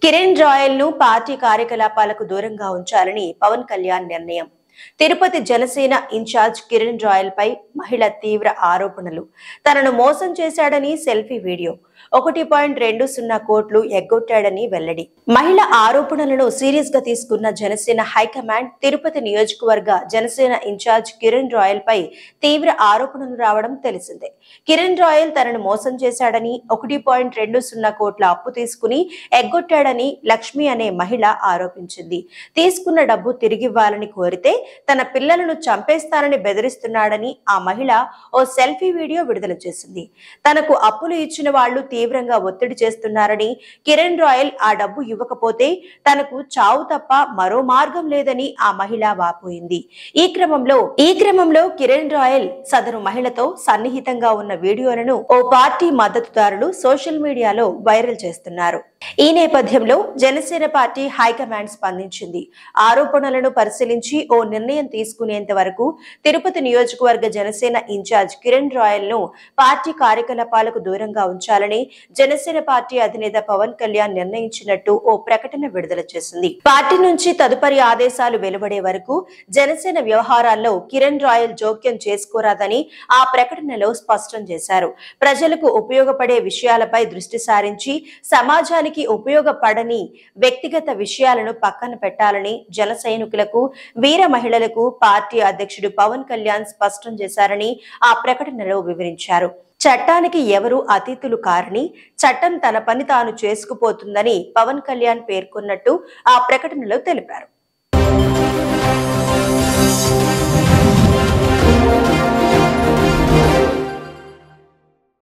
Kiran royal ను party కార్యకలాపాలకు దూరంగా ఉంచాలని పవన్ కళ్యాణ్ నిర్ణయం. తిరుపతి జనసేన ఇన్ఛార్జ్ కిరణ్ రాయల్ పై మహిళ తీవ్ర ఆరోపణలు. తనను మోసం చేశాడని సెల్ఫీ వీడియో. 1.20 కోట్లు ఎగ్గొట్టాడని వెల్లడి. మహిళ ఆరోపణలను సీరియస్ గా తీసుకున్న జనసేన హైకమాండ్ తిరుపతి నియోజకవర్గ జనసేన ఇన్ఛార్జ్ కిరణ్ రాయల్ పై తీవ్ర ఆరోపణలు రావడం తెలిసిందే. కిరణ్ రాయల్ తనను మోసం చేశాడని, 1.20 కోట్ల అప్పు తీసుకుని ఎగ్గొట్టాడని లక్ష్మి అనే మహిళ ఆరోపించింది. తీసుకున్న డబ్బు తిరిగివ్వాలని కోరితే తన పిల్లలను చంపేస్తానని బెదిరిస్తున్నాడని ఆ మహిళ ఓ సెల్ఫీ వీడియో విడుదల చేసింది. తనకు అప్పులు ఇచ్చిన వాళ్లు తీవ్రంగా ఒత్తిడి చేస్తున్నారని, కిరణ్ రాయల్ ఆ డబ్బు ఇవ్వకపోతే తనకు చావు తప్ప మరో మార్గం లేదని ఆ మహిళ వాపోయింది. ఈ క్రమంలో కిరణ్ రాయల్ సదరు మహిళతో సన్నిహితంగా ఉన్న వీడియోలను ఓ పార్టీ మద్దతుదారులు సోషల్ మీడియాలో వైరల్ చేస్తున్నారు. ఈ నేపథ్యంలో జనసేన పార్టీ హైకమాండ్ స్పందించింది. ఆరోపణలను పరిశీలించి ఓ నిర్ణయం తీసుకునేంత వరకు తిరుపతి నియోజకవర్గ జనసేన ఇన్ఛార్జ్ కిరణ్ రాయల్ ను పార్టీ కార్యకలాపాలకు దూరంగా ఉంచాలని జనసేన పార్టీ అధినేత పవన్ కళ్యాణ్ నిర్ణయించినట్టు ఓ ప్రకటన విడుదల చేసింది. పార్టీ నుంచి తదుపరి ఆదేశాలు వెలువడే వరకు జనసేన వ్యవహారాల్లో కిరణ్ రాయల్ జోక్యం చేసుకోరాదని ఆ ప్రకటనలో స్పష్టం చేశారు. ప్రజలకు ఉపయోగపడే విషయాలపై దృష్టి సారించి సమాజానికి ఉపయోగపడని వ్యక్తిగత విషయాలను పక్కన పెట్టాలని జన సైనికులకు, వీర మహిళలకు పార్టీ అధ్యక్షుడు పవన్ కళ్యాణ్ స్పష్టం చేశారని ఆ ప్రకటనలో వివరించారు. చట్టానికి ఎవరూ అతీతులు కారని, చట్టం తన పని తాను చేసుకుపోతుందని పవన్ కళ్యాణ్ పేర్కొన్నట్టు ఆ ప్రకటనలో తెలిపారు.